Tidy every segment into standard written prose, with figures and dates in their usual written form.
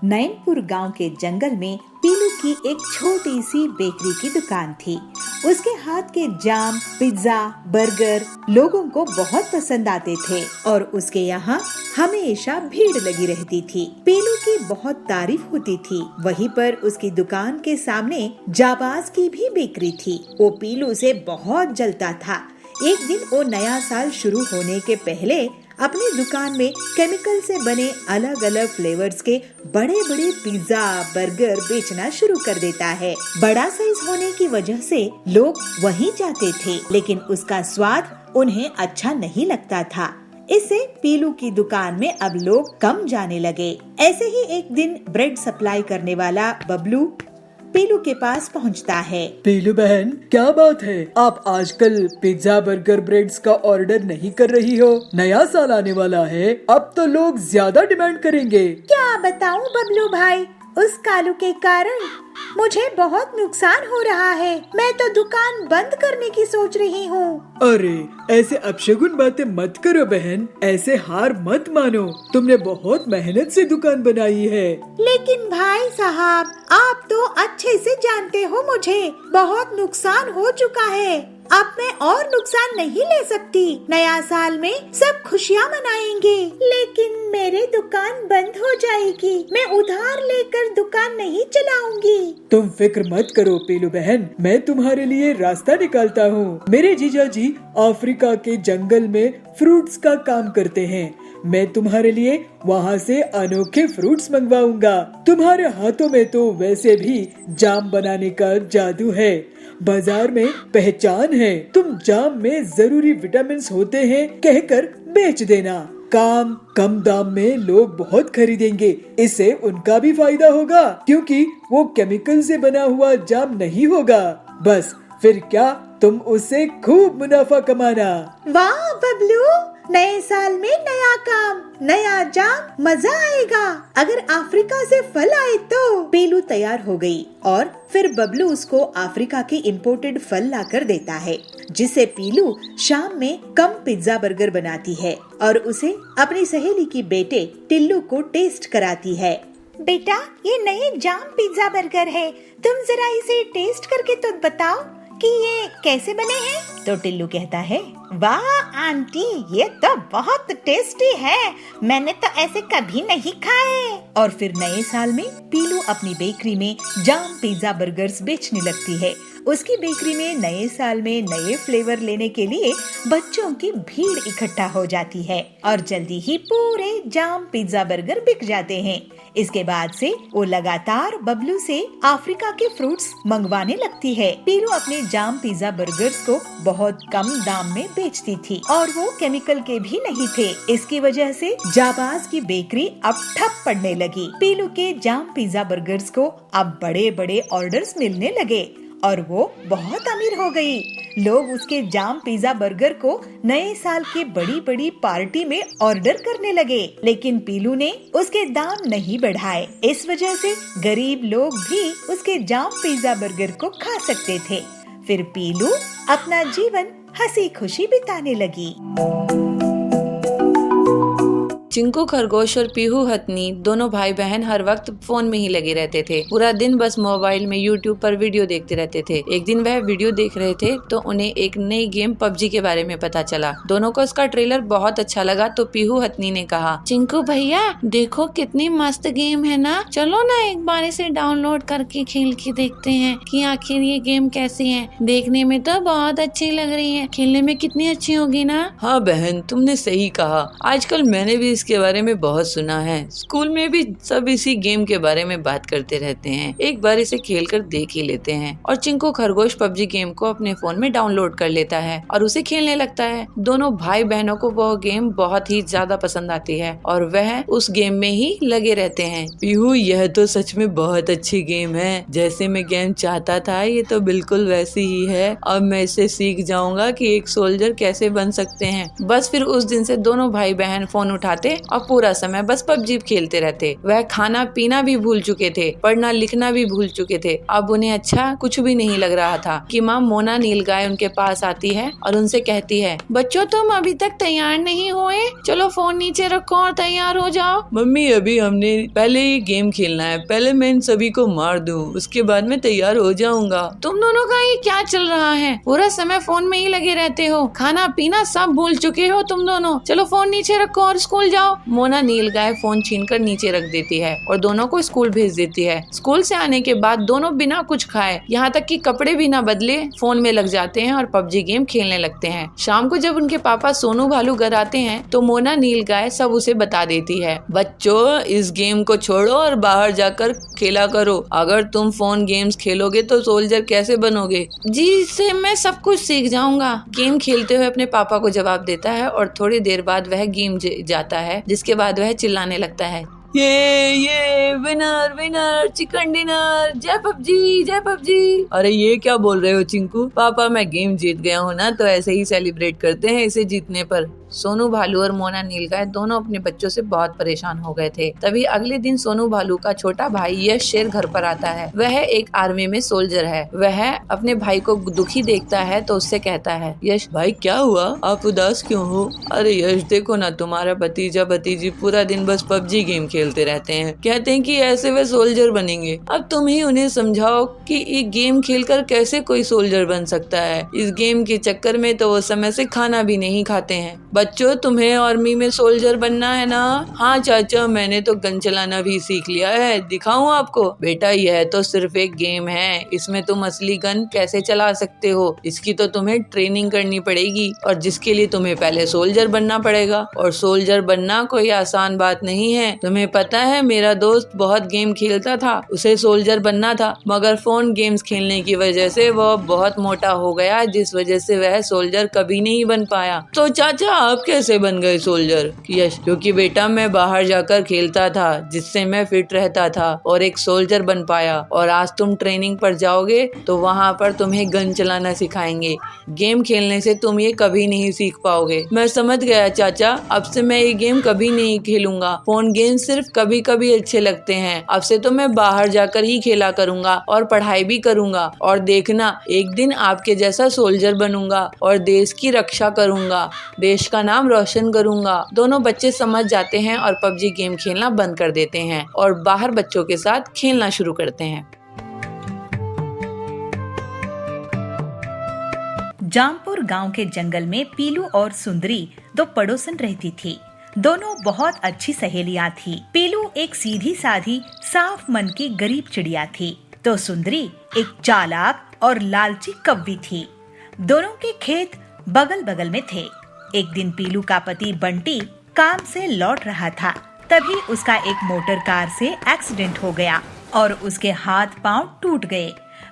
नैनपुर गांव के जंगल में पीलू की एक छोटी सी बेकरी की दुकान थी। उसके हाथ के जाम, पिज्जा, बर्गर लोगों को बहुत पसंद आते थे और उसके यहाँ हमेशा भीड़ लगी रहती थी। पीलू की बहुत तारीफ होती थी। वहीं पर उसकी दुकान के सामने जाबाज की भी बेकरी थी। वो पीलू से बहुत जलता था। एक दिन वो नया साल शुरू होने के पहले अपनी दुकान में केमिकल से बने अलग अलग फ्लेवर्स के बड़े बड़े पिज्जा, बर्गर बेचना शुरू कर देता है। बड़ा साइज होने की वजह से लोग वहीं जाते थे, लेकिन उसका स्वाद उन्हें अच्छा नहीं लगता था। इससे पीलू की दुकान में अब लोग कम जाने लगे। ऐसे ही एक दिन ब्रेड सप्लाई करने वाला बबलू पीलू के पास पहुंचता है। पीलू बहन, क्या बात है? आप आजकल पिज्जा, बर्गर, ब्रेड्स का ऑर्डर नहीं कर रही हो? नया साल आने वाला है, अब तो लोग ज्यादा डिमांड करेंगे। क्या बताऊं बबलू भाई, उस कालू के कारण मुझे बहुत नुकसान हो रहा है। मैं तो दुकान बंद करने की सोच रही हूँ। अरे, ऐसे अपशगुन बातें मत करो बहन, ऐसे हार मत मानो। तुमने बहुत मेहनत से दुकान बनाई है। लेकिन भाई साहब, आप तो अच्छे से जानते हो मुझे बहुत नुकसान हो चुका है। अब मैं और नुकसान नहीं ले सकती। नया साल में सब खुशियाँ मनाएंगे, लेकिन मेरी दुकान बंद हो जाएगी। मैं उधार लेकर दुकान नहीं चलाऊंगी। तुम फिक्र मत करो पीलू बहन, मैं तुम्हारे लिए रास्ता निकालता हूँ। मेरे जीजा जी अफ्रीका के जंगल में फ्रूट्स का काम करते हैं। मैं तुम्हारे लिए वहाँ से अनोखे फ्रूट्स मंगवाऊंगा। तुम्हारे हाथों में तो वैसे भी जाम बनाने का जादू है, बाजार में पहचान है। तुम जाम में जरूरी विटामिन होते हैं कहकर बेच देना। काम कम दाम में लोग बहुत खरीदेंगे। इससे उनका भी फायदा होगा, क्योंकि वो केमिकल से बना हुआ जाम नहीं होगा। बस फिर क्या, तुम उससे खूब मुनाफा कमाना। वाह बबलू, नए साल में नया काम, नया जाम, मजा आएगा। अगर अफ्रीका से फल आए तो। पीलू तैयार हो गई और फिर बबलू उसको अफ्रीका के इम्पोर्टेड फल लाकर देता है, जिससे पीलू शाम में कम पिज्जा, बर्गर बनाती है और उसे अपनी सहेली की बेटे टिल्लू को टेस्ट कराती है। बेटा, ये नए जाम पिज्जा बर्गर है, तुम जरा इसे टेस्ट करके तो बताओ कि ये कैसे बने हैं। तो टिल्लू कहता है, वाह आंटी, ये तो बहुत टेस्टी है, मैंने तो ऐसे कभी नहीं खाए। और फिर नए साल में पीलू अपनी बेकरी में जाम, पिज्जा, बर्गर्स बेचने लगती है। उसकी बेकरी में नए साल में नए फ्लेवर लेने के लिए बच्चों की भीड़ इकट्ठा हो जाती है और जल्दी ही पूरे जाम, पिज्जा, बर्गर बिक जाते हैं। इसके बाद से वो लगातार बबलू से अफ्रीका के फ्रूट्स मंगवाने लगती है। पीलू अपने जाम, पिज्जा, बर्गर्स को बहुत कम दाम में बेचती थी और वो केमिकल के भी नहीं थे। इसकी वजह से जाबाज की बेकरी अब ठप पड़ने लगी। पीलू के जाम, पिज्जा, बर्गर्स को अब बड़े बड़े ऑर्डर्स मिलने लगे और वो बहुत अमीर हो गई। लोग उसके जाम, पिज्जा, बर्गर को नए साल की बड़ी बड़ी पार्टी में ऑर्डर करने लगे, लेकिन पीलू ने उसके दाम नहीं बढ़ाए। इस वजह से गरीब लोग भी उसके जाम, पिज्जा, बर्गर को खा सकते थे। फिर पीलू अपना जीवन हंसी खुशी बिताने लगी। चिंकू खरगोश और पीहू हथनी दोनों भाई बहन हर वक्त फोन में ही लगे रहते थे। पूरा दिन बस मोबाइल में यूट्यूब पर वीडियो देखते रहते थे। एक दिन वह वीडियो देख रहे थे तो उन्हें एक नई गेम पबजी के बारे में पता चला। दोनों को उसका ट्रेलर बहुत अच्छा लगा तो पीहू हथनी ने कहा, चिंकू भैया देखो कितनी मस्त गेम है ना, चलो ना एक बार इसे डाउनलोड करके खेल के देखते हैं कि आखिर ये गेम कैसी है। देखने में तो बहुत अच्छी लग रही है, खेलने में कितनी अच्छी होगी ना। हाँ बहन, तुमने सही कहा। आजकल मैंने भी इसके बारे में बहुत सुना है। स्कूल में भी सब इसी गेम के बारे में बात करते रहते हैं। एक बार इसे खेलकर देख ही लेते हैं। और चिंकू खरगोश पबजी गेम को अपने फोन में डाउनलोड कर लेता है और उसे खेलने लगता है। दोनों भाई बहनों को वह गेम बहुत ही ज्यादा पसंद आती है और वह उस गेम में ही लगे रहते हैं। पीहू, यह तो सच में बहुत अच्छी गेम है। जैसे मैं गेम चाहता था ये तो बिल्कुल वैसी ही है। अब मैं इसे सीख जाऊंगा कि एक सोल्जर कैसे बन सकते हैं। बस फिर उस दिन से दोनों भाई बहन फोन उठाते और पूरा समय बस पबजी खेलते रहते। वह खाना पीना भी भूल चुके थे, पढ़ना लिखना भी भूल चुके थे। अब उन्हें अच्छा कुछ भी नहीं लग रहा था कि माँ मोना नीलगाय उनके पास आती है और उनसे कहती है, बच्चों तुम अभी तक तैयार नहीं हुए, चलो फोन नीचे रखो और तैयार हो जाओ। मम्मी अभी हमने पहले ये गेम खेलना है, पहले मैं इन सभी को मार दूं, उसके बाद मैं तैयार हो जाऊंगा। तुम दोनों का ये क्या चल रहा है? पूरा समय फोन में ही लगे रहते हो, खाना पीना सब भूल चुके हो तुम दोनों। चलो फोन नीचे रखो और स्कूल जाओ। मोना नीलगाय फोन छीनकर नीचे रख देती है और दोनों को स्कूल भेज देती है। स्कूल से आने के बाद दोनों बिना कुछ खाए, यहाँ तक कि कपड़े भी ना बदले, फोन में लग जाते हैं और पबजी गेम खेलने लगते हैं। शाम को जब उनके पापा सोनू भालू घर आते हैं तो मोना नीलगाय सब उसे बता देती है। बच्चों इस गेम को छोड़ो और बाहर जाकर खेला करो। अगर तुम फोन गेम्स खेलोगे तो सोल्जर कैसे बनोगे? जी इससे मैं सब कुछ सीख जाऊंगा, गेम खेलते हुए अपने पापा को जवाब देता है और थोड़ी देर बाद वह गेम जाता है, जिसके बाद वह चिल्लाने लगता है, ये विनर विनर चिकन डिनर, जय पबजी जय पबजी। अरे ये क्या बोल रहे हो चिंकू? पापा मैं गेम जीत गया हूँ ना, तो ऐसे ही सेलिब्रेट करते हैं इसे जीतने पर। सोनू भालू और मोना नीलगाय दोनों अपने बच्चों से बहुत परेशान हो गए थे। तभी अगले दिन सोनू भालू का छोटा भाई यश शेर घर पर आता है। वह एक आर्मी में सोल्जर है। वह अपने भाई को दुखी देखता है तो उससे कहता है, यश भाई क्या हुआ, आप उदास क्यों हो? अरे यश देखो ना, तुम्हारा भतीजा भतीजी पूरा दिन बस पबजी गेम खेलते रहते हैं, कहते हैं कि ऐसे वे सोल्जर बनेंगे। अब तुम ही उन्हें समझाओ कि ये गेम खेलकर कैसे कोई सोल्जर बन सकता है। इस गेम के चक्कर में तो वो समय से खाना भी नहीं खाते हैं। बच्चों तुम्हें आर्मी में सोल्जर बनना है ना? हाँ चाचा मैंने तो गन चलाना भी सीख लिया है, दिखाऊं आपको? बेटा यह तो सिर्फ एक गेम है, इसमें तुम असली गन कैसे चला सकते हो? इसकी तो तुम्हें ट्रेनिंग करनी पड़ेगी और जिसके लिए तुम्हें पहले सोल्जर बनना पड़ेगा। और सोल्जर बनना कोई आसान बात नहीं है। तुम्हें पता है मेरा दोस्त बहुत गेम खेलता था, उसे सोल्जर बनना था, मगर फोन गेम्स खेलने की वजह से वह बहुत मोटा हो गया, जिस वजह से वह सोल्जर कभी नहीं बन पाया। तो चाचा आप कैसे बन गए सोल्जर? यश क्योंकि बेटा मैं बाहर जाकर खेलता था, जिससे मैं फिट रहता था और एक सोल्जर बन पाया। और आज तुम ट्रेनिंग पर जाओगे तो वहाँ पर तुम्हें गन चलाना सिखाएंगे। गेम खेलने से तुम ये कभी नहीं सीख पाओगे। मैं समझ गया चाचा, अब से मैं ये गेम कभी नहीं खेलूंगा। फोन गेम सिर्फ कभी कभी अच्छे लगते हैं। अब से तो मैं बाहर जाकर ही खेला करूंगा और पढ़ाई भी करूंगा। और देखना एक दिन आपके जैसा सोल्जर बनूंगा और देश की रक्षा करूंगा, देश का नाम रोशन करूंगा। दोनों बच्चे समझ जाते हैं और पबजी गेम खेलना बंद कर देते हैं और बाहर बच्चों के साथ खेलना शुरू करते हैं। जामपुर गांव के जंगल में पीलू और सुंदरी दो पड़ोसन रहती थी। दोनों बहुत अच्छी सहेलियां थी। पीलू एक सीधी साधी साफ मन की गरीब चिड़िया थी, तो सुंदरी एक चालाक और लालची कव्वी थी। दोनों के खेत बगल बगल में थे। एक दिन पीलू का पति बंटी काम से लौट रहा था, तभी उसका एक मोटर कार से एक्सीडेंट हो गया और उसके हाथ पांव टूट गए।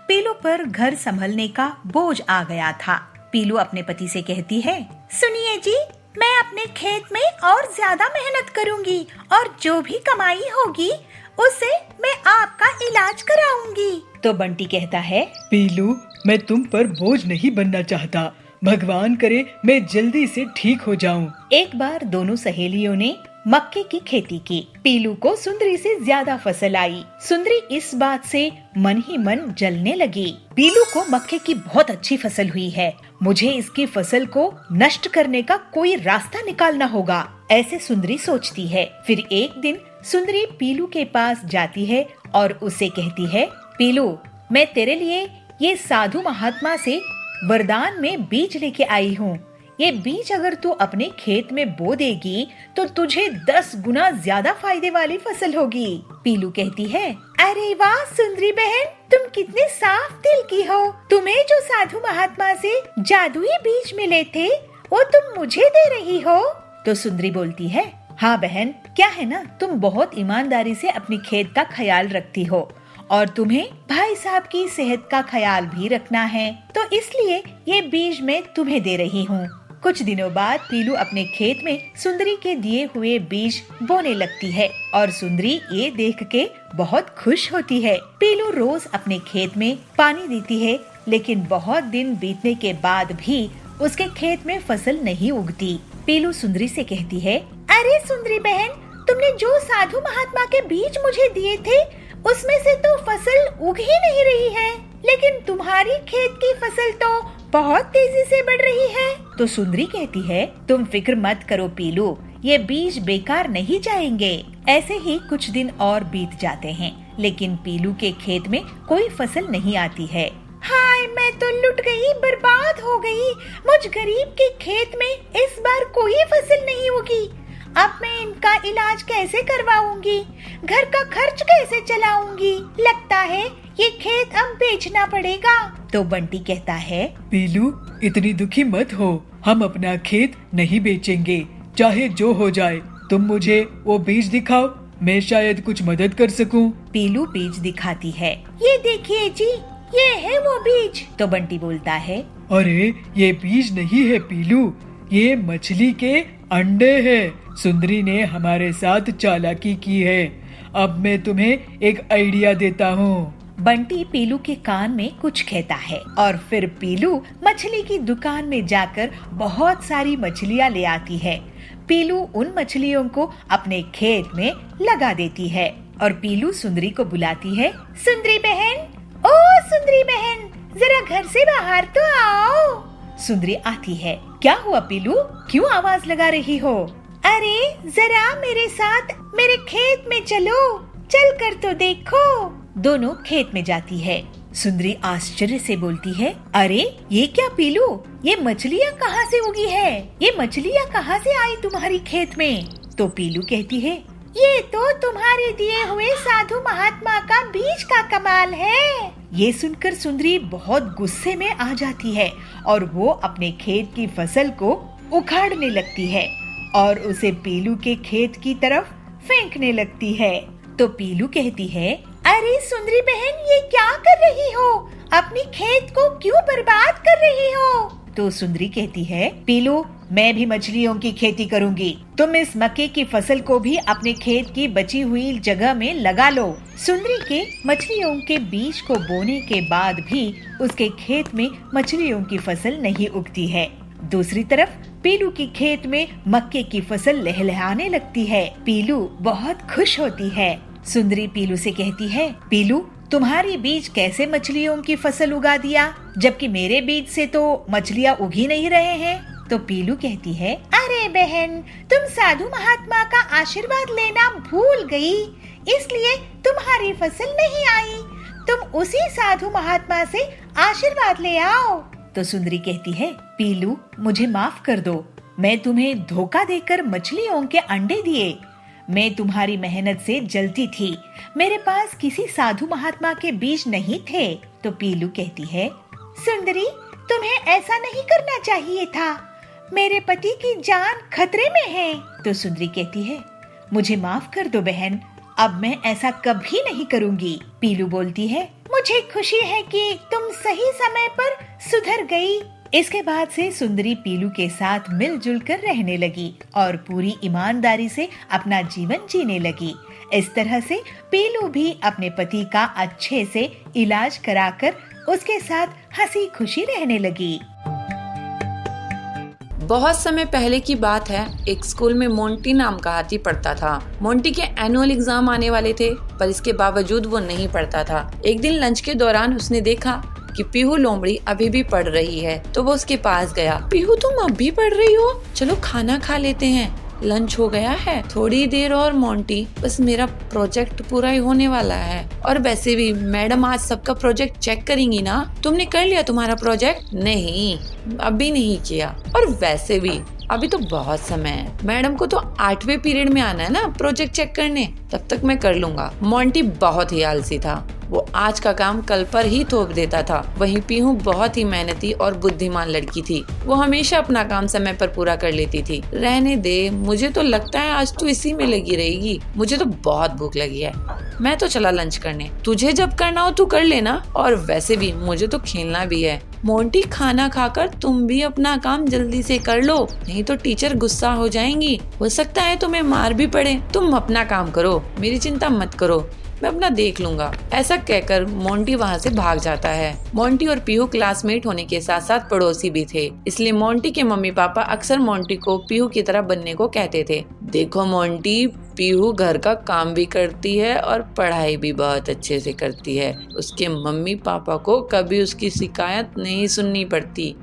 पीलू पर घर संभलने का बोझ आ गया था। पीलू अपने पति से कहती है, सुनिए जी, मैं अपने खेत में और ज्यादा मेहनत करूंगी और जो भी कमाई होगी उससे मैं आपका इलाज कराऊंगी। तो बंटी कहता है, पीलू मैं तुम पर बोझ नहीं बनना चाहता, भगवान करे मैं जल्दी से ठीक हो जाऊं। एक बार दोनों सहेलियों ने मक्के की खेती की। पीलू को सुंदरी से ज्यादा फसल आई। सुंदरी इस बात से मन ही मन जलने लगी। पीलू को मक्के की बहुत अच्छी फसल हुई है, मुझे इसकी फसल को नष्ट करने का कोई रास्ता निकालना होगा, ऐसे सुंदरी सोचती है। फिर एक दिन सुंदरी पीलू के पास जाती है और उससे कहती है, पीलू मैं तेरे लिए ये साधु महात्मा से वरदान में बीज लेके आई हूँ। ये बीज अगर तू अपने खेत में बो देगी तो तुझे 10 गुना ज्यादा फायदे वाली फसल होगी। पीलू कहती है, अरे वाह सुंदरी बहन, तुम कितने साफ दिल की हो। तुम्हें जो साधु महात्मा से जादुई बीज मिले थे वो तुम मुझे दे रही हो। तो सुंदरी बोलती है, हाँ बहन, क्या है ना, तुम बहुत ईमानदारी से अपनी खेत का ख्याल रखती हो और तुम्हें भाई साहब की सेहत का ख्याल भी रखना है, तो इसलिए ये बीज मैं तुम्हें दे रही हूँ। कुछ दिनों बाद पीलू अपने खेत में सुंदरी के दिए हुए बीज बोने लगती है और सुंदरी ये देख के बहुत खुश होती है। पीलू रोज अपने खेत में पानी देती है, लेकिन बहुत दिन बीतने के बाद भी उसके खेत में फसल नहीं उगती। पीलू सुंदरी से कहती है, अरे सुंदरी बहन, तुमने जो साधु महात्मा के बीज मुझे दिए थे उसमें से तो फसल उग ही नहीं रही है, लेकिन तुम्हारी खेत की फसल तो बहुत तेजी से बढ़ रही है। तो सुंदरी कहती है, तुम फिक्र मत करो पीलू, ये बीज बेकार नहीं जाएंगे। ऐसे ही कुछ दिन और बीत जाते हैं, लेकिन पीलू के खेत में कोई फसल नहीं आती है। हाय, मैं तो लुट गई, बर्बाद हो गई। मुझ गरीब के खेत में इस बार कोई फसल नहीं होगी। अब मैं इनका इलाज कैसे करवाऊंगी, घर का खर्च कैसे चलाऊंगी? लगता है ये खेत अब बेचना पड़ेगा। तो बंटी कहता है, पीलू इतनी दुखी मत हो, हम अपना खेत नहीं बेचेंगे, चाहे जो हो जाए। तुम मुझे वो बीज दिखाओ, मैं शायद कुछ मदद कर सकूं। पीलू बीज दिखाती है। ये देखिए जी, ये है वो बीज। तो बंटी बोलता है, अरे ये बीज नहीं है पीलू, ये मछली के अंडे हैं। सुंदरी ने हमारे साथ चालाकी की है। अब मैं तुम्हें एक आइडिया देता हूँ। बंटी पीलू के कान में कुछ कहता है और फिर पीलू मछली की दुकान में जाकर बहुत सारी मछलियाँ ले आती है। पीलू उन मछलियों को अपने खेत में लगा देती है और पीलू सुंदरी को बुलाती है, सुंदरी बहन, ओ सुंदरी बहन, जरा घर से बाहर तो आओ। सुंदरी आती है। क्या हुआ पीलू, क्यों आवाज लगा रही हो? अरे जरा मेरे साथ मेरे खेत में चलो, चल कर तो देखो। दोनों खेत में जाती है। सुंदरी आश्चर्य से बोलती है, अरे ये क्या पीलू, ये मछलियाँ कहाँ से उगी है? ये मछलियाँ कहाँ से आई तुम्हारी खेत में? तो पीलू कहती है, ये तो तुम्हारे दिए हुए साधु महात्मा का बीज का कमाल है। ये सुनकर सुंदरी बहुत गुस्से में आ जाती है और वो अपने खेत की फसल को उखाड़ने लगती है और उसे पीलू के खेत की तरफ फेंकने लगती है। तो पीलू कहती है, अरे सुंदरी बहन, ये क्या कर रही हो? अपनी खेत को क्यों बर्बाद कर रही हो? तो सुंदरी कहती है, पीलू मैं भी मछलियों की खेती करूंगी, तुम इस मक्के की फसल को भी अपने खेत की बची हुई जगह में लगा लो। सुंदरी के मछलियों के बीज को बोने के बाद भी उसके खेत में मछलियों की फसल नहीं उगती है। दूसरी तरफ पीलू की खेत में मक्के की फसल लहलहाने लगती है। पीलू बहुत खुश होती है। सुंदरी पीलू से कहती है, पीलू तुम्हारी बीज कैसे मछलियों की फसल उगा दिया, जबकि मेरे बीज से तो मछलियाँ उग ही नहीं रहे हैं? तो पीलू कहती है, अरे बहन, तुम साधु महात्मा का आशीर्वाद लेना भूल गई, इसलिए तुम्हारी फसल नहीं आई। तुम उसी साधु महात्मा से आशीर्वाद ले आओ। तो सुंदरी कहती है, पीलू मुझे माफ कर दो, मैं तुम्हें धोखा देकर मछलियों के अंडे दिए। मैं तुम्हारी मेहनत से जलती थी, मेरे पास किसी साधु महात्मा के बीज नहीं थे। तो पीलू कहती है, सुंदरी तुम्हें ऐसा नहीं करना चाहिए था, मेरे पति की जान खतरे में है। तो सुंदरी कहती है, मुझे माफ कर दो बहन, अब मैं ऐसा कभी नहीं करूंगी। पीलू बोलती है, मुझे खुशी है कि तुम सही समय पर सुधर गई। इसके बाद से सुंदरी पीलू के साथ मिलजुल कर रहने लगी और पूरी ईमानदारी से अपना जीवन जीने लगी। इस तरह से पीलू भी अपने पति का अच्छे से इलाज कराकर उसके साथ हंसी खुशी रहने लगी। बहुत समय पहले की बात है, एक स्कूल में मोंटी नाम का हाथी पढ़ता था। मोंटी के एनुअल एग्जाम आने वाले थे, पर इसके बावजूद वो नहीं पढ़ता था। एक दिन लंच के दौरान उसने देखा कि पीहू लोमड़ी अभी भी पढ़ रही है, तो वो उसके पास गया। पीहू तुम अब भी पढ़ रही हो? चलो खाना खा लेते हैं, लंच हो गया है। थोड़ी देर और मोंटी, बस मेरा प्रोजेक्ट पूरा ही होने वाला है। और वैसे भी मैडम आज सबका प्रोजेक्ट चेक करेंगी ना। तुमने कर लिया तुम्हारा प्रोजेक्ट? नहीं, अभी नहीं किया। और वैसे भी अभी तो बहुत समय है, मैडम को तो 8वें पीरियड में आना है ना प्रोजेक्ट चेक करने, तब तक मैं कर लूंगा। मोंटी बहुत ही आलसी था, वो आज का काम कल पर ही थोप देता था। वहीं पीहू बहुत ही मेहनती और बुद्धिमान लड़की थी, वो हमेशा अपना काम समय पर पूरा कर लेती थी। रहने दे, मुझे तो लगता है आज तू इसी में लगी रहेगी, मुझे तो बहुत भूख लगी है। मैं तो चला लंच करने, तुझे जब करना हो तू कर लेना, और वैसे भी मुझे तो खेलना भी है। मोंटी खाना खाकर तुम भी अपना काम जल्दी से कर लो, नहीं तो टीचर गुस्सा हो जाएंगी, हो सकता है तुम्हें मार भी पड़े। तुम अपना काम करो, मेरी चिंता मत करो। मैं अपना देख लूंगा। ऐसा कहकर मोंटी वहाँ से भाग जाता है। मोंटी और पीहू क्लासमेट होने के साथ साथ पड़ोसी भी थे, इसलिए मोंटी के मम्मी पापा अक्सर मोंटी को पीहू की तरह बनने को कहते थे। देखो मोंटी, पीहू घर का काम भी करती है और पढ़ाई भी बहुत अच्छे से करती है। उसके मम्मी पापा को कभी उसकी शिकायत नहीं सुननी पड़ती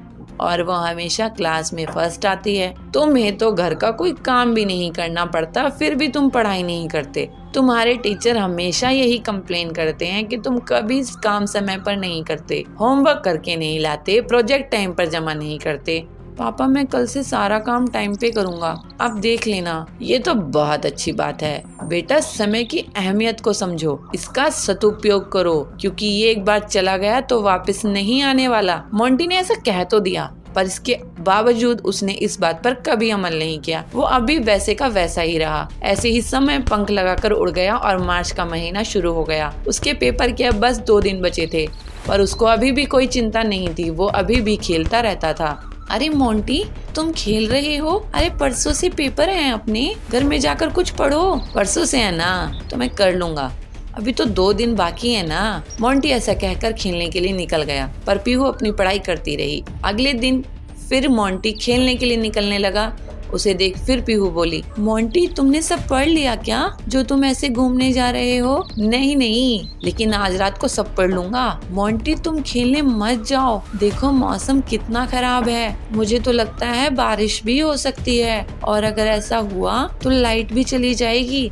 और वो हमेशा क्लास में फर्स्ट आती है। तुम्हें तो घर का कोई काम भी नहीं करना पड़ता, फिर भी तुम पढ़ाई नहीं करते। तुम्हारे टीचर हमेशा यही कंप्लेन करते हैं कि तुम कभी काम समय पर नहीं करते, होमवर्क करके नहीं लाते, प्रोजेक्ट टाइम पर जमा नहीं करते। पापा, मैं कल से सारा काम टाइम पे करूँगा, आप देख लेना। ये तो बहुत अच्छी बात है बेटा, समय की अहमियत को समझो, इसका सदुपयोग करो, क्योंकि ये एक बार चला गया तो वापस नहीं आने वाला। मोंटी ने ऐसा कह तो दिया, पर इसके बावजूद उसने इस बात पर कभी अमल नहीं किया। वो अभी वैसे का वैसा ही रहा। ऐसे ही समय पंख लगाकर उड़ गया और मार्च का महीना शुरू हो गया। उसके पेपर के अब बस 2 दिन बचे थे, पर उसको अभी भी कोई चिंता नहीं थी। वो अभी भी खेलता रहता था। अरे मोंटी, तुम खेल रहे हो? अरे परसों से पेपर हैं अपने, घर में जाकर कुछ पढ़ो। परसों से है ना, तो मैं कर लूंगा, अभी तो 2 दिन बाकी है ना। मोंटी ऐसा कहकर खेलने के लिए निकल गया, पर पीहू अपनी पढ़ाई करती रही। अगले दिन फिर मोंटी खेलने के लिए निकलने लगा। उसे देख फिर पीहू बोली, मोंटी, तुमने सब पढ़ लिया क्या जो तुम ऐसे घूमने जा रहे हो? नहीं, लेकिन आज रात को सब पढ़ लूंगा। मोंटी, तुम खेलने मत जाओ, देखो मौसम कितना खराब है। मुझे तो लगता है बारिश भी हो सकती है, और अगर ऐसा हुआ तो लाइट भी चली जाएगी।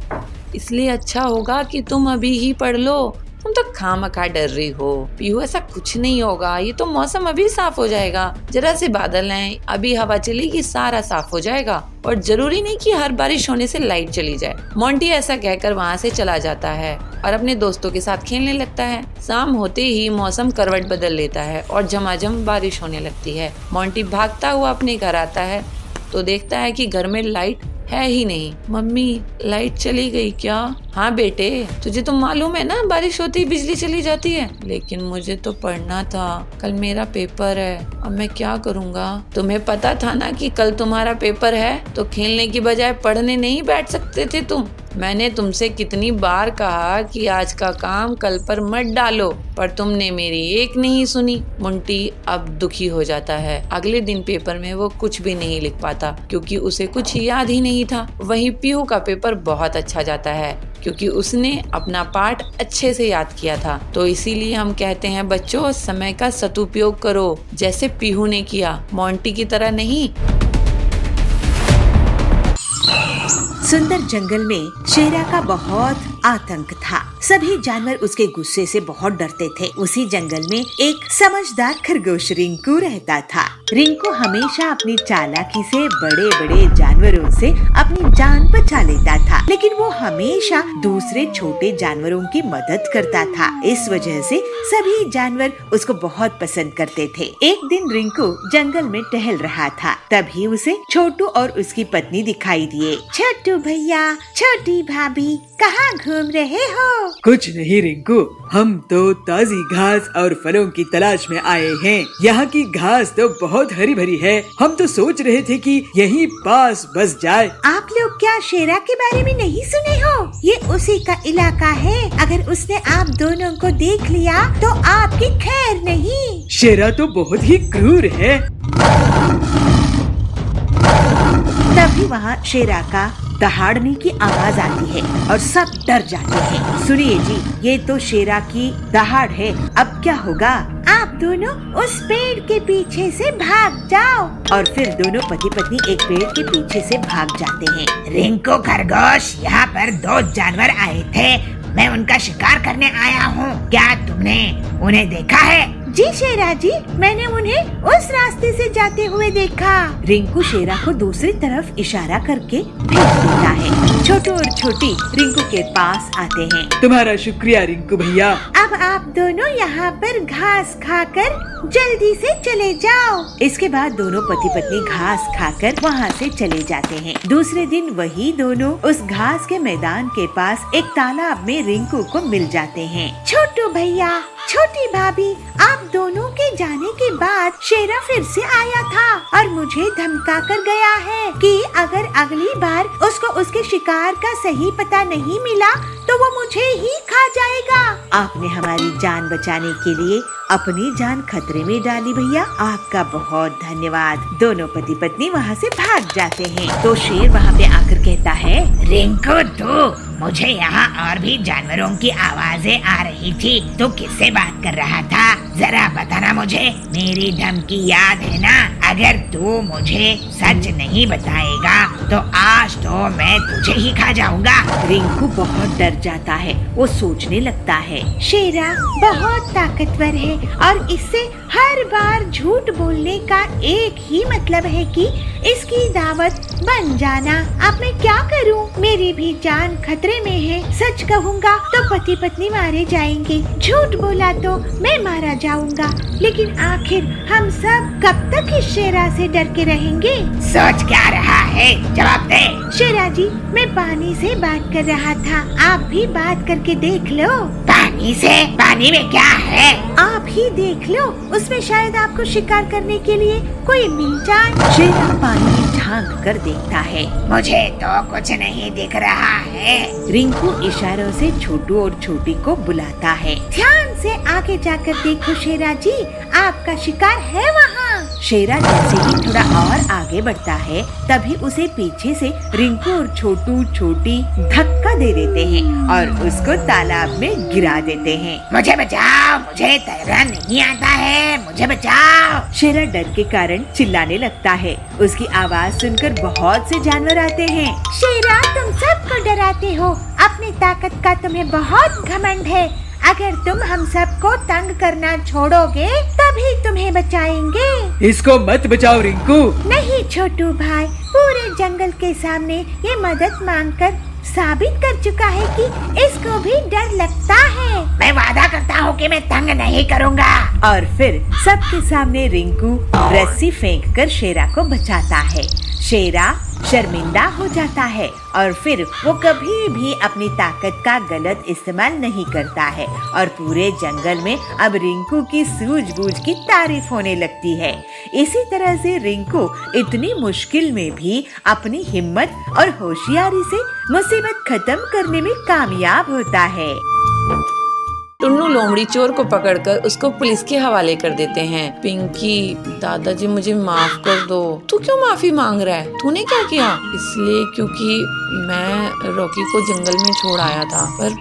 इसलिए अच्छा होगा कि तुम अभी ही पढ़ लो। तुम तो खामखा डर रही हो। पीहू, ऐसा कुछ नहीं होगा, ये तो मौसम अभी साफ हो जाएगा। जरा से बादल हैं, अभी हवा चलेगी, सारा साफ हो जाएगा, और जरूरी नहीं कि हर बारिश होने से लाइट चली जाए। मोंटी ऐसा कहकर वहाँ से चला जाता है और अपने दोस्तों के साथ खेलने लगता है। शाम होते ही मौसम करवट बदल लेता है और झमाझम बारिश होने लगती है। मोंटी भागता हुआ अपने घर आता है तो देखता है कि घर में लाइट है ही नहीं। मम्मी, लाइट चली गई क्या? हाँ बेटे, तुझे तो मालूम है ना, बारिश होती ही बिजली चली जाती है। लेकिन मुझे तो पढ़ना था, कल मेरा पेपर है, अब मैं क्या करूँगा? तुम्हें पता था ना कि कल तुम्हारा पेपर है, तो खेलने की बजाय पढ़ने नहीं बैठ सकते थे तुम? मैंने तुमसे कितनी बार कहा कि आज का काम कल पर मत डालो, पर तुमने मेरी एक नहीं सुनी। मोंटी अब दुखी हो जाता है। अगले दिन पेपर में वो कुछ भी नहीं लिख पाता, क्योंकि उसे कुछ याद ही नहीं था। वहीं पीहू का पेपर बहुत अच्छा जाता है, क्योंकि उसने अपना पाठ अच्छे से याद किया था। तो इसीलिए हम कहते हैं बच्चों, समय का सदुपयोग करो, जैसे पीहू ने किया, मोंटी की तरह नहीं। सुंदर जंगल में शेरा का बहुत आतंक था। सभी जानवर उसके गुस्से से बहुत डरते थे। उसी जंगल में एक समझदार खरगोश रिंकू रहता था। रिंकू हमेशा अपनी चालाकी से बड़े बड़े जानवरों से अपनी जान बचा लेता था, लेकिन वो हमेशा दूसरे छोटे जानवरों की मदद करता था। इस वजह से सभी जानवर उसको बहुत पसंद करते थे। एक दिन रिंकू जंगल में टहल रहा था, तभी उसे छोटू और उसकी पत्नी दिखाई दिए। छोटू भैया, छोटी भाभी, कहाँ घूम रहे हो? कुछ नहीं रिंकू, हम तो ताजी घास और फलों की तलाश में आए हैं। यहाँ की घास तो बहुत हरी भरी है, हम तो सोच रहे थे कि यहीं पास बस जाए। आप लोग क्या शेरा के बारे में नहीं सुने हो? ये उसी का इलाका है। अगर उसने आप दोनों को देख लिया तो आपकी खैर नहीं। शेरा तो बहुत ही क्रूर है। तभी वहाँ शेरा का दहाड़ने की आवाज आती है और सब डर जाते हैं। सुनिए जी, ये तो शेरा की दहाड़ है, अब क्या होगा? आप दोनों उस पेड़ के पीछे से भाग जाओ। और फिर दोनों पति पत्नी एक पेड़ के पीछे से भाग जाते हैं। रिंकू खरगोश, यहाँ पर 2 जानवर आए थे, मैं उनका शिकार करने आया हूँ, क्या तुमने उन्हें देखा है? जी शेरा जी, मैंने उन्हें उस रास्ते से जाते हुए देखा। रिंकू शेरा को दूसरी तरफ इशारा करके भेज देता है। छोटू और छोटी रिंकू के पास आते हैं। तुम्हारा शुक्रिया रिंकू भैया। अब आप दोनों यहाँ पर घास खाकर जल्दी से चले जाओ। इसके बाद दोनों पति पत्नी घास खाकर वहाँ से चले जाते हैं। दूसरे दिन वही दोनों उस घास के मैदान के पास एक तालाब में रिंकू को मिल जाते हैं। छोटू भैया, छोटी भाभी, आप दोनों के जाने के बाद शेरा फिर से आया था और मुझे धमका कर गया है कि अगर अगली बार उसको उसके शिकार का सही पता नहीं मिला तो वो मुझे ही खा जाएगा। आपने हमारी जान बचाने के लिए अपनी जान खतरे में डाली भैया, आपका बहुत धन्यवाद। दोनों पति पत्नी वहाँ से भाग जाते हैं तो शेर वहाँ पे आकर कहता है, रिंकू तू, मुझे यहाँ और भी जानवरों की आवाजें आ रही थी, तू किससे बात कर रहा था? जरा बताना मुझे, मेरी धमकी याद है ना? अगर तू मुझे सच नहीं बताएगा तो आज तो मैं तुझे ही खा जाऊंगा। रिंकू बहुत डर जाता है, वो सोचने लगता है, शेरा बहुत ताकतवर है और इससे हर बार झूठ बोलने का एक ही मतलब है कि इसकी दावत बन जाना। अब मैं क्या करूं? मेरी भी जान खतरे में है। सच कहूंगा तो पति पत्नी मारे जाएंगे, झूठ बोला तो मैं मारा जाऊंगा। लेकिन आखिर हम सब कब तक इस शेरा से डर के रहेंगे? सोच क्या रहा है? जवाब दे। शेरा जी, मैं पानी से बात कर रहा था, आप भी बात करके देख लो। पानी से? पानी में क्या है? आप ही देख लो, उसमें शायद आपको शिकार करने के लिए कोई मिल जाए। शेरा पानी में झांक कर देखता है, मुझे तो कुछ नहीं दिख रहा है। रिंकू इशारों से छोटू और छोटी को बुलाता है। ध्यान से आगे जाकर देखो शेरा जी, आपका शिकार है वहाँ। शेरा जैसे ही थोड़ा और आगे बढ़ता है तभी उसे पीछे से रिंकू और छोटू छोटी धक्का दे देते हैं और उसको तालाब में गिरा देते हैं। मुझे बचाओ, मुझे तैरना नहीं आता है, मुझे बचाओ। शेरा डर के कारण चिल्लाने लगता है। उसकी आवाज सुनकर बहुत से जानवर आते हैं। शेरा, तुम सबको डराते हो, अपनी ताकत का तुम्हें बहुत घमंड है। अगर तुम हम सबको तंग करना छोड़ोगे तभी तुम्हें बचाएंगे। इसको मत बचाओ रिंकू। नहीं छोटू भाई, पूरे जंगल के सामने ये मदद मांगकर साबित कर चुका है कि इसको भी डर लगता है। मैं वादा करता हूँ कि मैं तंग नहीं करूँगा। और फिर सबके सामने रिंकू रस्सी फेंककर शेरा को बचाता है। शेरा शर्मिंदा हो जाता है और फिर वो कभी भी अपनी ताकत का गलत इस्तेमाल नहीं करता है और पूरे जंगल में अब रिंकू की सूझबूझ की तारीफ होने लगती है। इसी तरह से रिंकू इतनी मुश्किल में भी अपनी हिम्मत और होशियारी से मुसीबत खत्म करने में कामयाब होता है। टुन्नू लोमड़ी चोर को पकड़कर उसको पुलिस के हवाले कर देते हैं। पिंकी, दादाजी मुझे माफ कर दो। तू क्यों माफी मांग रहा है? तूने क्या किया? इसलिए क्योंकि मैं रॉकी को जंगल में छोड़ आया था। पर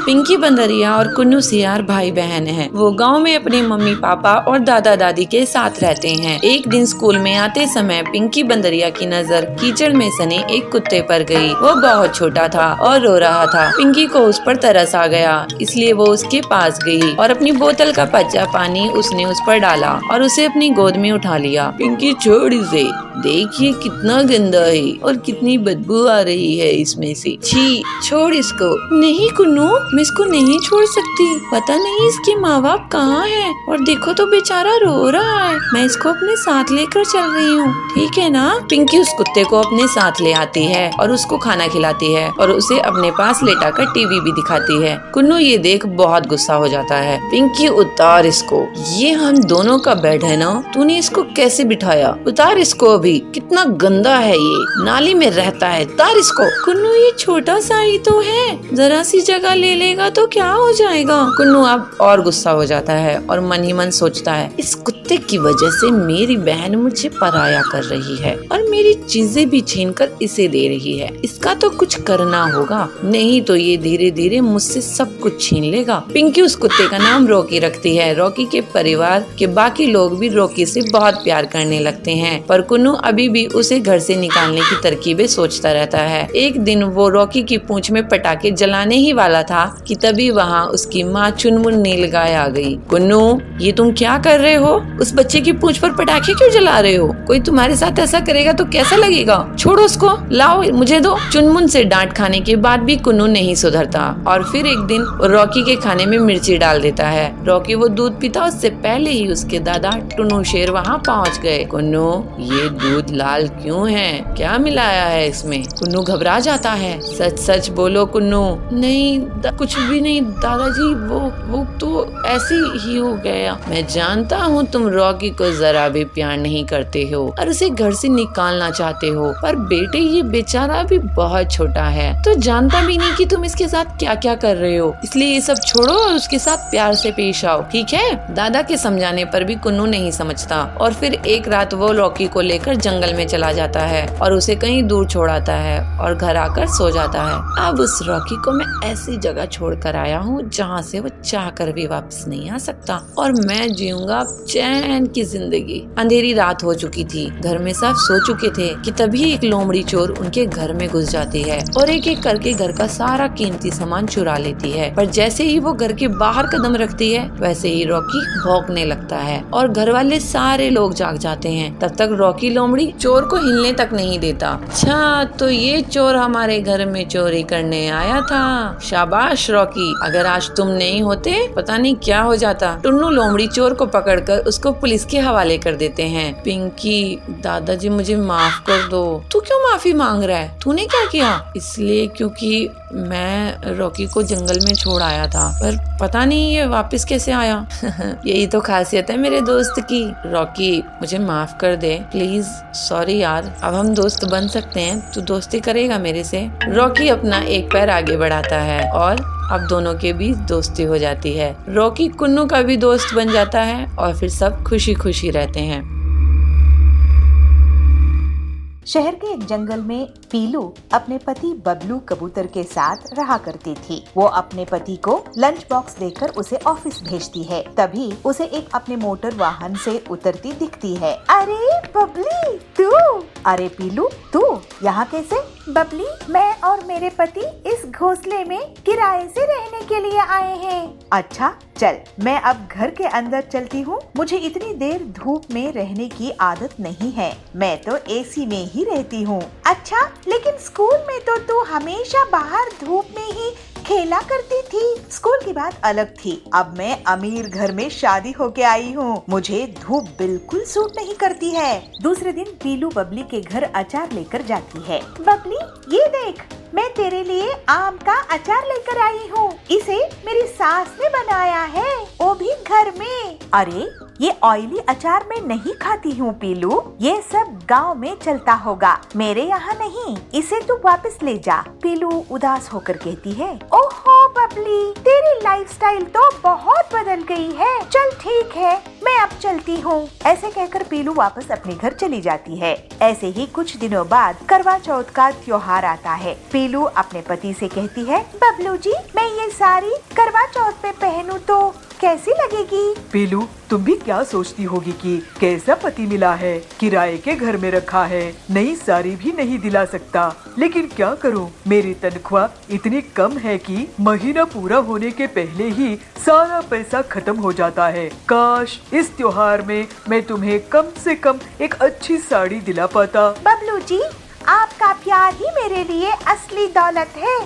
पिंकी बंदरिया और कुन्नू सियार भाई बहन हैं। वो गांव में अपने मम्मी पापा और दादा दादी के साथ रहते हैं। एक दिन स्कूल में आते समय पिंकी बंदरिया की नजर कीचड़ में सने एक कुत्ते पर गई। वो बहुत छोटा था और रो रहा था। पिंकी को उस पर तरस आ गया, इसलिए वो उसके पास गई और अपनी बोतल का कच्चा पानी उसने उस पर डाला और उसे अपनी गोद में उठा लिया। पिंकी, छोड़ इसे, देखिए कितना गंदा है और कितनी बदबू आ रही है इसमें से। छी, छोड़ इसको। नहीं कुन्नू, मैं इसको नहीं छोड़ सकती। पता नहीं इसके माँ बाप कहाँ हैं और देखो तो बेचारा रो रहा है। मैं इसको अपने साथ लेकर चल रही हूँ, ठीक है ना? पिंकी उस कुत्ते को अपने साथ ले आती है और उसको खाना खिलाती है और उसे अपने पास लेटाकर टीवी भी दिखाती है। कुन्नू ये देख बहुत गुस्सा हो जाता है। पिंकी, उतार इसको, ये हम दोनों का बेड है ना, तूने इसको कैसे बिठाया? उतार इसको अभी, कितना गंदा है ये, नाली में रहता है, उतार इसको। कुन्नू, ये छोटा सा ही तो है, जरा सी जगह ले लेगा तो क्या हो जाएगा? कुन्नू अब और गुस्सा हो जाता है और मन ही मन सोचता है, इस कुत्ते की वजह से मेरी बहन मुझे पराया कर रही है और मेरी चीजें भी छीन कर इसे दे रही है। इसका तो कुछ करना होगा, नहीं तो ये धीरे धीरे मुझसे सब कुछ छीन लेगा। पिंकी उस कुत्ते का नाम रॉकी रखती है। रॉकी के परिवार के बाकी लोग भी रॉकी से बहुत प्यार करने लगते हैं, पर कुन्नू अभी भी उसे घर से निकालने की तरकीबें सोचता रहता है। एक दिन वो रॉकी की पूंछ में पटाखे जलाने ही वाला था कि तभी वहाँ उसकी माँ चुनमुन नीलगाय आ गई। कुन्नू, ये तुम क्या कर रहे हो? उस बच्चे की पूंछ पर पटाखे क्यों जला रहे हो? कोई तुम्हारे साथ ऐसा करेगा तो कैसा लगेगा? छोड़ो उसको, लाओ मुझे दो। चुनमुन से डांट खाने के बाद भी कुन्नू नहीं सुधरता और फिर एक दिन रॉकी के खाने में मिर्ची डाल देता है। रॉकी वो दूध पीता उससे पहले ही उसके दादा टुन्नू शेर वहाँ पहुँच गए। कुन्नू, ये दूध लाल क्यों है? क्या मिलाया है इसमें? कुन्नू घबरा जाता है। सच सच बोलो कुन्नू। नहीं कुछ भी नहीं दादाजी, वो तो ऐसे ही हो गया। मैं जानता हूँ तुम रॉकी को जरा भी प्यार नहीं करते हो और उसे घर से निकालना चाहते हो, पर बेटे ये बेचारा भी बहुत छोटा है, तो जानता भी नहीं कि तुम इसके साथ क्या क्या कर रहे हो, इसलिए ये सब छोड़ो और उसके साथ प्यार से पेश आओ, ठीक है? दादा के समझाने पर भी कुन्नू नहीं समझता और फिर एक रात वो रॉकी को लेकर जंगल में चला जाता है और उसे कहीं दूर छोड़ आता है और घर आकर सो जाता है। अब उस रॉकी को मैं ऐसी जगह छोड़ कर आया हूँ जहाँ से वो चाह कर भी वापस नहीं आ सकता और मैं जीऊंगा चैन की जिंदगी। अंधेरी रात हो चुकी थी, घर में सब सो चुके थे कि तभी एक लोमड़ी चोर उनके घर में घुस जाती है और एक एक करके घर का सारा कीमती सामान चुरा लेती है। पर जैसे ही वो घर के बाहर कदम रखती है वैसे ही रॉकी भौंकने लगता है और घर वाले सारे लोग जाग जाते हैं। तब तक रॉकी लोमड़ी चोर को हिलने तक नहीं देता। अच्छा, तो ये चोर हमारे घर में चोरी करने आया था। शाबाश रॉकी, अगर आज तुम नहीं होते पता नहीं क्या हो जाता। टुन्नू लोमड़ी चोर को पकड़कर उसको पुलिस के हवाले कर देते हैं। पिंकी, दादाजी मुझे माफ कर दो। तू क्यों माफी मांग रहा है? तूने क्या किया? इसलिए क्योंकि मैं रॉकी को जंगल में छोड़ आया था, पर पता नहीं ये वापस कैसे आया। यही तो खासियत है मेरे दोस्त की। रॉकी, मुझे माफ कर दे प्लीज। सॉरी यार, अब हम दोस्त बन सकते हैं, तू दोस्ती करेगा मेरे से? रॉकी अपना एक पैर आगे बढ़ाता है और अब दोनों के बीच दोस्ती हो जाती है। रॉकी कुन्नू का भी दोस्त बन जाता है और फिर सब खुशी खुशी रहते हैं। शहर के एक जंगल में पीलू अपने पति बबलू कबूतर के साथ रहा करती थी। वो अपने पति को लंच बॉक्स देकर उसे ऑफिस भेजती है। तभी उसे एक अपने मोटर वाहन से उतरती दिखती है। अरे बबली, तू? अरे पीलू, तू यहाँ कैसे? बबली, मैं और मेरे पति इस घोंसले में किराए से रहने के लिए आए हैं। अच्छा चल, मैं अब घर के अंदर चलती हूँ। मुझे इतनी देर धूप में रहने की आदत नहीं है, मैं तो एसी में ही रहती हूँ। अच्छा, लेकिन स्कूल में तो तू हमेशा बाहर धूप में ही खेला करती थी। स्कूल की बात अलग थी, अब मैं अमीर घर में शादी होके आई हूँ, मुझे धूप बिल्कुल सूट नहीं करती है। दूसरे दिन पीलू बबली के घर अचार लेकर जाती है। बबली, ये देख, मैं तेरे लिए आम का अचार लेकर आई हूँ। इसे मेरी सास ने बनाया है, वो भी घर में। अरे, ये ऑयली अचार मैं नहीं खाती हूँ पीलू, ये सब गांव में चलता होगा, मेरे यहाँ नहीं। इसे तू वापस ले जा। पीलू उदास होकर कहती है। ओहो बबली, तेरी लाइफस्टाइल तो बहुत बदल गई है। चल ठीक है, मैं अब चलती हूँ। ऐसे कहकर पीलू वापस अपने घर चली जाती है। ऐसे ही कुछ दिनों बाद करवा चौथ का त्योहार आता है। पीलू अपने पति से कहती है, बबलू जी, मैं ये साड़ी करवा चौथ पे पहनूं तो कैसी लगेगी? पीलू, तुम भी क्या सोचती होगी कि कैसा पति मिला है, किराए के घर में रखा है, नई साड़ी भी नहीं दिला सकता। लेकिन क्या करूं, मेरी तनख्वाह इतनी कम है कि महीना पूरा होने के पहले ही सारा पैसा खत्म हो जाता है। काश इस त्योहार में मैं तुम्हें कम से कम एक अच्छी साड़ी दिला पाता। बबलू जी, आपका प्यार ही मेरे लिए असली दौलत है,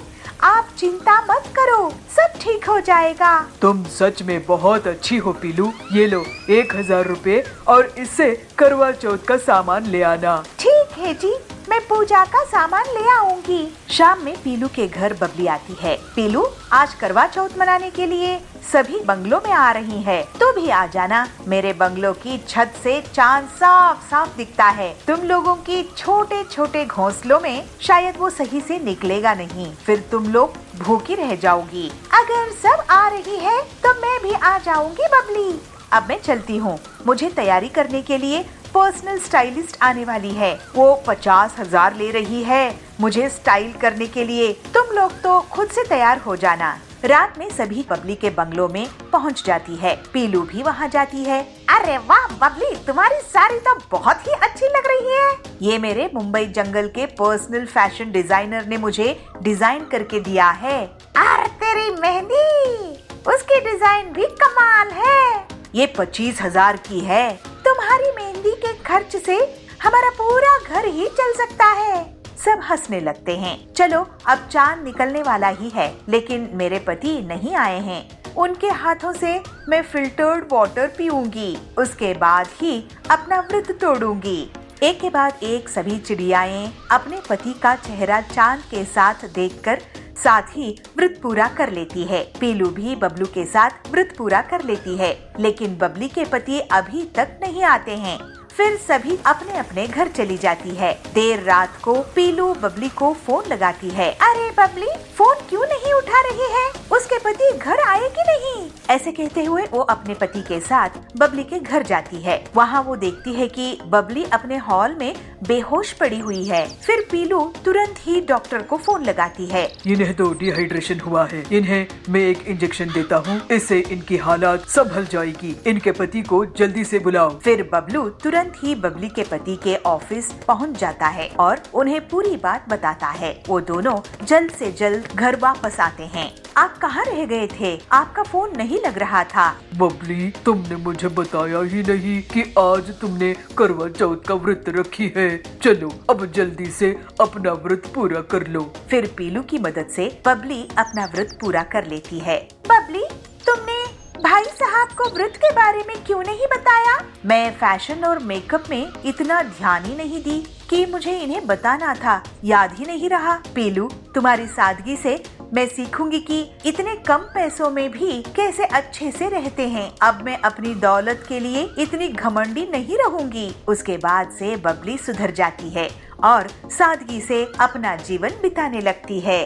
आप चिंता मत करो, सब ठीक हो जाएगा। तुम सच में बहुत अच्छी हो पीलू। ये लो 1000 रुपए और इससे करवा चौथ का सामान ले आना। ठीक है जी, मैं पूजा का सामान ले आऊंगी। शाम में पीलू के घर बबली आती है। पीलू, आज करवा चौथ मनाने के लिए सभी बंगलों में आ रही है, तू भी आ जाना। मेरे बंगलों की छत से चांद साफ साफ दिखता है। तुम लोगों की छोटे छोटे घोंसलों में शायद वो सही से निकलेगा नहीं, फिर तुम लोग भूखी रह जाओगी। अगर सब आ रही है तो मैं भी आ जाऊंगी बबली। अब मैं चलती हूँ, मुझे तैयारी करने के लिए पर्सनल स्टाइलिस्ट आने वाली है। वो 50,000 ले रही है मुझे स्टाइल करने के लिए। तुम लोग तो खुद से तैयार हो जाना। रात में सभी बबली के बंगलों में पहुंच जाती है। पीलू भी वहां जाती है। अरे वाह बबली, तुम्हारी साड़ी तो बहुत ही अच्छी लग रही है। ये मेरे मुंबई जंगल के पर्सनल फैशन डिजाइनर ने मुझे डिजाइन करके दिया है। अरे तेरी मेहंदी, उसकी डिजाइन भी कमाल है। ये 25,000 की है। तुम्हारी मेहंदी के खर्च से हमारा पूरा घर ही चल सकता है। सब हंसने लगते हैं। चलो अब चांद निकलने वाला ही है, लेकिन मेरे पति नहीं आए हैं। उनके हाथों से मैं फिल्टर्ड वाटर पीऊंगी, उसके बाद ही अपना व्रत तोड़ूंगी। एक के बाद एक सभी चिड़ियाएं अपने पति का चेहरा चांद के साथ देखकर साथ ही व्रत पूरा कर लेती है। पीलू भी बबलू के साथ व्रत पूरा कर लेती है, लेकिन बबली के पति अभी तक नहीं आते हैं। फिर सभी अपने अपने घर चली जाती है। देर रात को पीलू बबली को फोन लगाती है। अरे बबली, फोन क्यों नहीं उठा रही है? उसके पति घर आए कि नहीं? ऐसे कहते हुए वो अपने पति के साथ बबली के घर जाती है। वहाँ वो देखती है कि बबली अपने हॉल में बेहोश पड़ी हुई है। फिर पीलू तुरंत ही डॉक्टर को फोन लगाती है। इन्हें तो डिहाइड्रेशन हुआ है, इन्हें मैं एक इंजेक्शन देता हूँ, इससे इनकी हालात संभल जाएगी। इनके पति को जल्दी से बुलाओ। फिर बबलू तुरंत ही बबली के पति के ऑफिस पहुंच जाता है और उन्हें पूरी बात बताता है। वो दोनों जल्द से जल्द घर वापस आते हैं। आप कहाँ रह गए थे? आपका फोन नहीं लग रहा था। बबली, तुमने मुझे बताया ही नहीं कि आज तुमने करवा चौथ का व्रत रखी है। चलो अब जल्दी से अपना व्रत पूरा कर लो। फिर पीलू की मदद से बबली अपना व्रत पूरा कर लेती है। बबली, तुमने भाई साहब को व्रत के बारे में क्यों नहीं बताया? मैं फैशन और मेकअप में इतना ध्यान ही नहीं दी कि मुझे इन्हें बताना था, याद ही नहीं रहा। पीलू, तुम्हारी सादगी से मैं सीखूंगी कि इतने कम पैसों में भी कैसे अच्छे से रहते हैं। अब मैं अपनी दौलत के लिए इतनी घमंडी नहीं रहूंगी। उसके बाद से बबली सुधर जाती है और सादगी से अपना जीवन बिताने लगती है।